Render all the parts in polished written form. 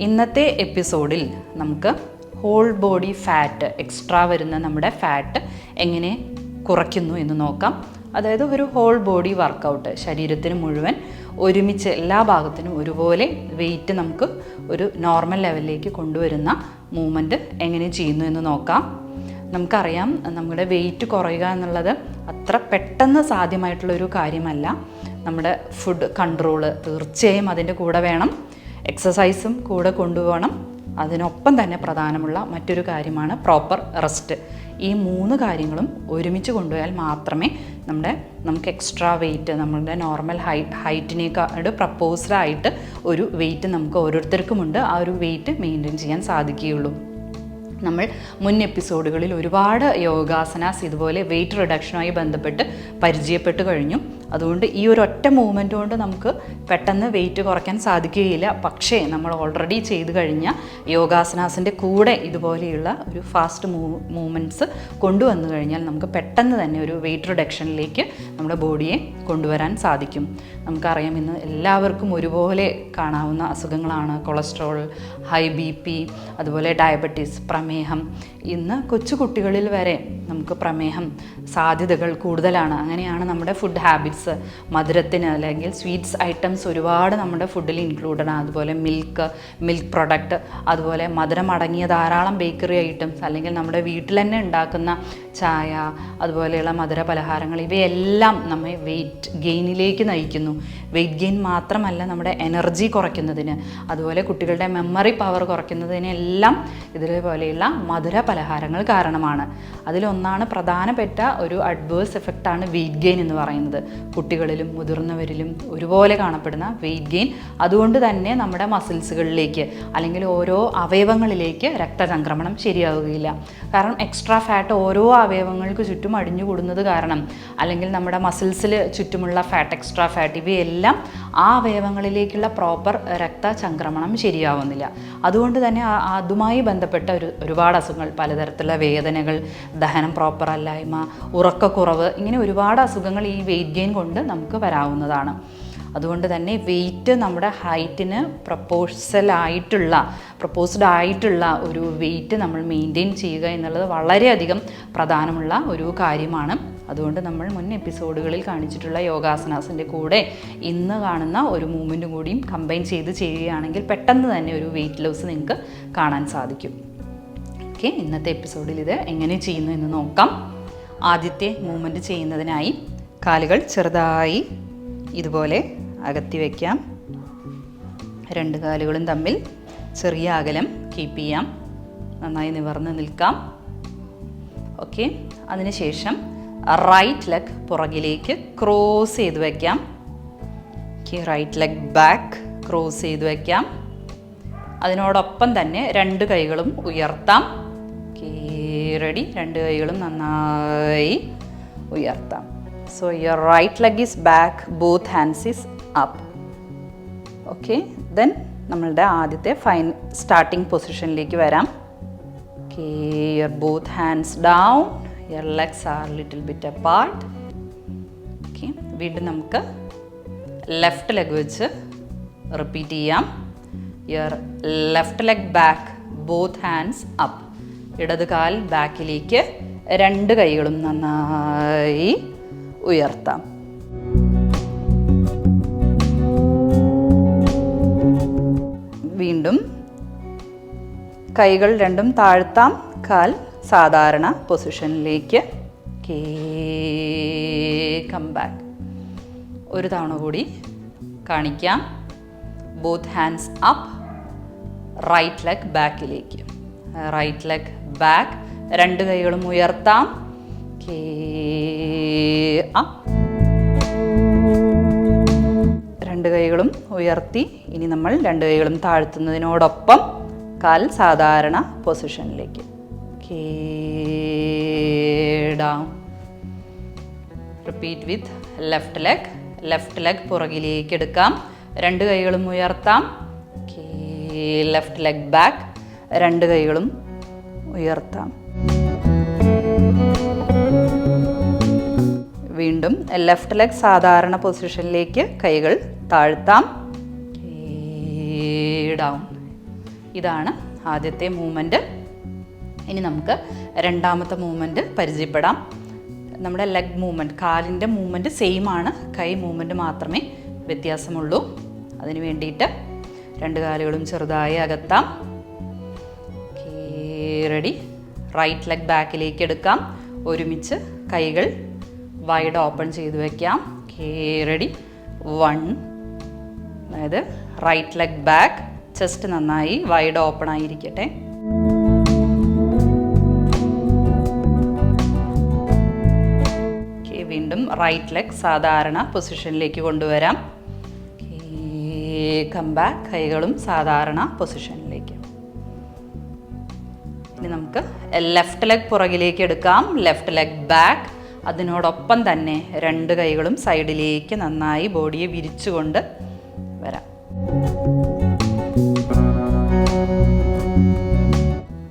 ഇന്നത്തെ എപ്പിസോഡിൽ നമുക്ക് ഹോൾ ബോഡി ഫാറ്റ്, എക്സ്ട്രാ വരുന്ന നമ്മുടെ ഫാറ്റ് എങ്ങനെ കുറയ്ക്കുന്നു എന്ന് നോക്കാം. അതായത് ഒരു ഹോൾ ബോഡി വർക്കൗട്ട്, ശരീരത്തിന് മുഴുവൻ ഒരുമിച്ച് എല്ലാ ഭാഗത്തിനും ഒരുപോലെ വെയിറ്റ് നമുക്ക് ഒരു നോർമൽ ലെവലിലേക്ക് കൊണ്ടുവരുന്ന മൂവ്മെൻറ്റ് എങ്ങനെ ചെയ്യുന്നു എന്ന് നോക്കാം. നമുക്കറിയാം, നമ്മുടെ വെയിറ്റ് കുറയുക എന്നുള്ളത് അത്ര പെട്ടെന്ന് സാധ്യമായിട്ടുള്ളൊരു കാര്യമല്ല. നമ്മുടെ ഫുഡ് കൺട്രോള് തീർച്ചയായും അതിൻ്റെ കൂടെ വേണം, എക്സസൈസും കൂടെ കൊണ്ടുപോകണം. അതിനൊപ്പം തന്നെ പ്രധാനമുള്ള മറ്റൊരു കാര്യമാണ് പ്രോപ്പർ റെസ്റ്റ്. ഈ 3 കാര്യങ്ങളും ഒരുമിച്ച് കൊണ്ടുപോയാൽ മാത്രമേ നമുക്ക് എക്സ്ട്രാ വെയിറ്റ്, നമ്മളുടെ നോർമൽ ഹൈറ്റിനേക്കാൾ പ്രപ്പോസ്ഡായിട്ട് ഒരു വെയിറ്റ് നമുക്ക് ഓരോരുത്തർക്കുമുണ്ട്. ആ ഒരു വെയിറ്റ് മെയിൻറ്റെയിൻ ചെയ്യാൻ സാധിക്കുകയുള്ളൂ. നമ്മൾ മുൻ എപ്പിസോഡുകളിൽ ഒരുപാട് യോഗാസനാസ് ഇതുപോലെ വെയിറ്റ് റിഡക്ഷനുമായി ബന്ധപ്പെട്ട് പരിചയപ്പെട്ട് കഴിഞ്ഞു. അതുകൊണ്ട് ഈ ഒരു ഒറ്റ മൂവ്മെൻറ്റ് കൊണ്ട് നമുക്ക് പെട്ടെന്ന് വെയിറ്റ് കുറയ്ക്കാൻ സാധിക്കുകയില്ല. പക്ഷേ നമ്മൾ ഓൾറെഡി ചെയ്ത് കഴിഞ്ഞ യോഗാസനാസിൻ്റെ കൂടെ ഇതുപോലെയുള്ള ഒരു ഫാസ്റ്റ് മൂവ്മെൻറ്റ്സ് കൊണ്ടുവന്നു കഴിഞ്ഞാൽ നമുക്ക് പെട്ടെന്ന് തന്നെ ഒരു വെയിറ്റ് റിഡക്ഷനിലേക്ക് നമ്മുടെ ബോഡിയെ കൊണ്ടുവരാൻ സാധിക്കും. നമുക്കറിയാം, ഇന്ന് എല്ലാവർക്കും ഒരുപോലെ കാണാവുന്ന അസുഖങ്ങളാണ് കൊളസ്ട്രോൾ, ഹൈ BP, അതുപോലെ ഡയബറ്റീസ്, പ്രമേഹം. ഇന്ന് കൊച്ചു കുട്ടികളിൽ വരെ നമുക്ക് പ്രമേഹം സാധ്യതകൾ കൂടുതലാണ്. അങ്ങനെയാണ് നമ്മുടെ ഫുഡ് ഹാബിറ്റ്സ്. മധുരത്തിന് അല്ലെങ്കിൽ സ്വീറ്റ്സ് ഐറ്റംസ് ഒരുപാട് നമ്മുടെ ഫുഡിൽ ഇൻക്ലൂഡഡ് ആണ്. അതുപോലെ മിൽക്ക് പ്രൊഡക്റ്റ്, അതുപോലെ മധുരം അടങ്ങിയ ധാരാളം ബേക്കറി ഐറ്റംസ്, അല്ലെങ്കിൽ നമ്മുടെ വീട്ടിൽ തന്നെ ഉണ്ടാക്കുന്ന ചായ, അതുപോലെയുള്ള മധുര പലഹാരങ്ങൾ, ഇവയെല്ലാം നമ്മെ വെയിറ്റ് ഗെയിനിലേക്ക് നയിക്കുന്നു. വെയിറ്റ് ഗെയിൻ മാത്രമല്ല, നമ്മുടെ എനർജി കുറയ്ക്കുന്നതിന്, അതുപോലെ കുട്ടികളുടെ മെമ്മറി പവർ കുറയ്ക്കുന്നതിനെല്ലാം ഇതേപോലെയുള്ള മധുര പലഹാരങ്ങൾ കാരണമാണ്. അതിലൊന്നാണ്, പ്രധാനപ്പെട്ട ഒരു അഡ്വേഴ്സ് എഫക്റ്റാണ് വെയിറ്റ് ഗെയിൻ എന്ന് പറയുന്നത്. കുട്ടികളിലും മുതിർന്നവരിലും ഒരുപോലെ കാണപ്പെടുന്ന വെയിറ്റ് ഗെയിൻ. അതുകൊണ്ട് തന്നെ നമ്മുടെ മസിൽസുകളിലേക്ക് അല്ലെങ്കിൽ ഓരോ അവയവങ്ങളിലേക്ക് രക്തചംക്രമണം ശരിയാവുകയില്ല. കാരണം എക്സ്ട്രാ ഫാറ്റ് ഓരോ അവയവങ്ങൾക്ക് ചുറ്റും അടിഞ്ഞുകൂടുന്നത് കാരണം, അല്ലെങ്കിൽ നമ്മുടെ മസിൽസിൽ ചുറ്റുമുള്ള ഫാറ്റ്, എക്സ്ട്രാ ഫാറ്റ്, ഇവയെല്ലാം ആ അവയവങ്ങളിലേക്കുള്ള പ്രോപ്പർ രക്തചംക്രമണം ശരിയാവുന്നില്ല. അതുകൊണ്ട് തന്നെ അതുമായി ബന്ധപ്പെട്ട ഒരുപാട് അസുഖങ്ങൾ, പലതരത്തിലുള്ള വേദനകൾ, ദഹനം പ്രോപ്പർ അല്ലായ്മ, ഉറക്കക്കുറവ്, ഇങ്ങനെ ഒരുപാട് അസുഖങ്ങൾ ഈ വെയിറ്റ് ഗെയിൻ കൊണ്ട് നമുക്ക് വരാവുന്നതാണ്. അതുകൊണ്ട് തന്നെ വെയിറ്റ് നമ്മുടെ ഹൈറ്റിന് പ്രപ്പോസ്ഡ് ആയിട്ടുള്ള ഒരു വെയിറ്റ് നമ്മൾ മെയിൻറ്റെയിൻ ചെയ്യുക എന്നുള്ളത് വളരെയധികം പ്രധാനമുള്ള ഒരു കാര്യമാണ്. അതുകൊണ്ട് നമ്മൾ മുൻ എപ്പിസോഡുകളിൽ കാണിച്ചിട്ടുള്ള യോഗാസനാസിൻ്റെ കൂടെ ഇന്ന് കാണുന്ന ഒരു മൂവ്മെൻറ്റും കൂടിയും കമ്പൈൻ ചെയ്ത് ചെയ്യുകയാണെങ്കിൽ പെട്ടെന്ന് തന്നെ ഒരു വെയിറ്റ് ലോസ് നിങ്ങൾക്ക് കാണാൻ സാധിക്കും. ഓക്കെ, ഇന്നത്തെ എപ്പിസോഡിൽ ഇത് എങ്ങനെ ചെയ്യുന്നു എന്ന് നോക്കാം. ആദ്യത്തെ മൂവ്മെൻറ്റ് ചെയ്യുന്നതിനായി കാലുകൾ ചെറുതായി ഇതുപോലെ അകത്തി വയ്ക്കാം. 2 കാലുകളും തമ്മിൽ ചെറിയ അകലം കീപ്പ് ചെയ്യാം. നന്നായി നിവർന്ന് നിൽക്കാം. ഓക്കെ, അതിനുശേഷം റൈറ്റ് ലെഗ് പുറകിലേക്ക് ക്രോസ് ചെയ്ത് വയ്ക്കാം. Okay, right leg back cross ചെയ്ത് വയ്ക്കാം. അതിനോടൊപ്പം തന്നെ 2 കൈകളും ഉയർത്താം. Okay, ready. 2 കൈകളും നന്നായി ഉയർത്താം. So your right leg is back, both hands is up. Okay, then നമ്മളുടെ ആദ്യത്തെ സ്റ്റാർട്ടിംഗ് പൊസിഷനിലേക്ക് വരാം. Okay, your both hands down, your legs are little bit apart. Okay, വീണ്ടും നമുക്ക് ലെഫ്റ്റ് ലെഗ് വെച്ച് റിപ്പീറ്റ് ചെയ്യാം. Your left leg back, both hands up. ഇടത് കാൽ ബാക്കിലേക്ക്, 2 കൈകളും നന്നായി ഉയർത്താം. വീണ്ടും കൈകൾ രണ്ടും താഴ്ത്താം. കാൽ സാധാരണ പൊസിഷനിലേക്ക്. Come back. ഒരു തവണ കൂടി കാണിക്കാം. Both hands up, right leg ബാക്കിലേക്ക്. റൈറ്റ് ലെഗ് ബാക്ക്, 2 കൈകളും ഉയർത്താം. അപ്പ്. 2 കൈകളും ഉയർത്തി. ഇനി നമ്മൾ 2 കൈകളും താഴ്ത്തുന്നതിനോടൊപ്പം കാൽ സാധാരണ പൊസിഷനിലേക്ക്. Down. Repeat with left leg. Left leg പുറകിലേക്ക് എടുക്കാം. 2 കൈകളും ഉയർത്താം. ലെഫ്റ്റ് ലെഗ് ബാക്ക്, 2 കൈകളും ഉയർത്താം. വീണ്ടും ലെഫ്റ്റ് ലെഗ് സാധാരണ പൊസിഷനിലേക്ക് കൈകൾ താഴ്ത്താം. ഡൗൺ. ഇതാണ് ആദ്യത്തെ മൂവ്മെൻറ്റ്. ഇനി നമുക്ക് രണ്ടാമത്തെ മൂവ്മെൻറ്റ് പരിചയപ്പെടാം. നമ്മുടെ ലെഗ് മൂവ്മെൻറ്റ്, കാലിൻ്റെ മൂവ്മെൻറ്റ് സെയിം ആണ്, കൈ മൂവ്മെൻറ്റ് മാത്രമേ വ്യത്യാസമുള്ളൂ. അതിന് വേണ്ടിയിട്ട് 2 കാലുകളും ചെറുതായി അകത്താം. റെഡി. റൈറ്റ് ലെഗ് ബാക്കിലേക്ക് എടുക്കാം. ഒരുമിച്ച് കൈകൾ വൈഡ് ഓപ്പൺ ചെയ്ത് വയ്ക്കാം. റെഡി. 1. അതായത് റൈറ്റ് ലെഗ് ബാക്ക്, ചെസ്റ്റ് നന്നായി വൈഡ് ഓപ്പൺ ആയിരിക്കട്ടെ. വീണ്ടും റൈറ്റ് ലെഗ് സാധാരണ പൊസിഷനിലേക്ക് കൊണ്ടുവരാം. കം ബാക്ക്, കൈകളും സാധാരണ പൊസിഷനിലേക്ക്. ഇനി നമുക്ക് ലെഫ്റ്റ് ലെഗ് പുറകിലേക്ക് എടുക്കാം. ലെഫ്റ്റ് ലെഗ് ബാക്ക്, അതിനോടൊപ്പം തന്നെ 2 കൈകളും സൈഡിലേക്ക് നന്നായി ബോഡിയെ വിരിച്ചുകൊണ്ട് വരാം.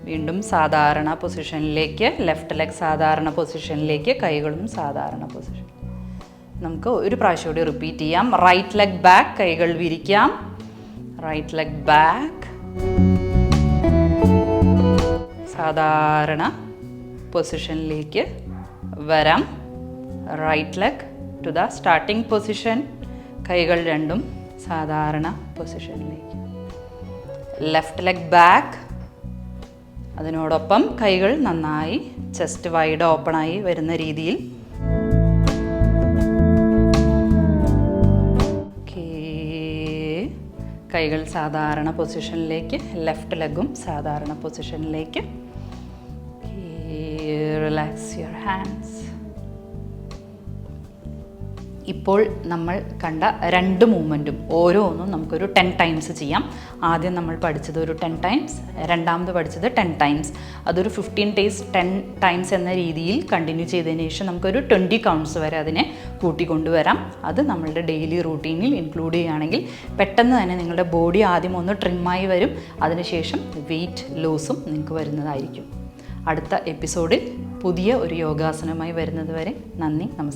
വീണ്ടും സാധാരണ പൊസിഷനിലേക്ക്, ലെഫ്റ്റ് ലെഗ് സാധാരണ പൊസിഷനിലേക്ക്, കൈകളും സാധാരണ പൊസിഷൻ. നമുക്ക് ഒരു പ്രാവശ്യം കൂടി റിപ്പീറ്റ് ചെയ്യാം. റൈറ്റ് ലെഗ് ബാക്ക്, കൈകൾ വിരിക്കാം. റൈറ്റ് ലെഗ് ബാക്ക്, സാധാരണ പൊസിഷനിലേക്ക് വരാം. Right leg to the starting position, കൈകൾ രണ്ടും സാധാരണ പൊസിഷനിലേക്ക്. ലെഫ്റ്റ് ലെഗ് ബാക്ക്, അതിനോടൊപ്പം കൈകൾ നന്നായി ചെസ്റ്റ് വൈഡ് ഓപ്പണായി വരുന്ന രീതിയിൽ. കൈകൾ സാധാരണ പൊസിഷനിലേക്ക്, ലെഫ്റ്റ് ലെഗും സാധാരണ പൊസിഷനിലേക്ക്. Relax your hands. ഇപ്പോൾ നമ്മൾ കണ്ട 2 മൂവ്മെൻറ്റും ഓരോന്നും നമുക്കൊരു 10 ടൈംസ് ചെയ്യാം. ആദ്യം നമ്മൾ പഠിച്ചത് ഒരു 10 ടൈംസ്, രണ്ടാമത് പഠിച്ചത് 10 ടൈംസ്. അതൊരു 15 ഡേയ്സ് 10 ടൈംസ് എന്ന രീതിയിൽ കണ്ടിന്യൂ ചെയ്തതിന് ശേഷം നമുക്കൊരു 20 കൗണ്ട്സ് വരെ അതിനെ കൂട്ടിക്കൊണ്ടുവരാം. അത് നമ്മളുടെ ഡെയിലി റൂട്ടീനിൽ ഇൻക്ലൂഡ് ചെയ്യുകയാണെങ്കിൽ പെട്ടെന്ന് തന്നെ നിങ്ങളുടെ ബോഡി ആദ്യം ഒന്ന് ട്രിമ്മായി വരും. അതിനുശേഷം വെയിറ്റ് ലോസും നിങ്ങൾക്ക് വരുന്നതായിരിക്കും. അടുത്ത എപ്പിസോഡിൽ പുതിയ ഒരു യോഗാസനമായി വരുന്നത് വരെ നന്ദി, നമസ്കാരം.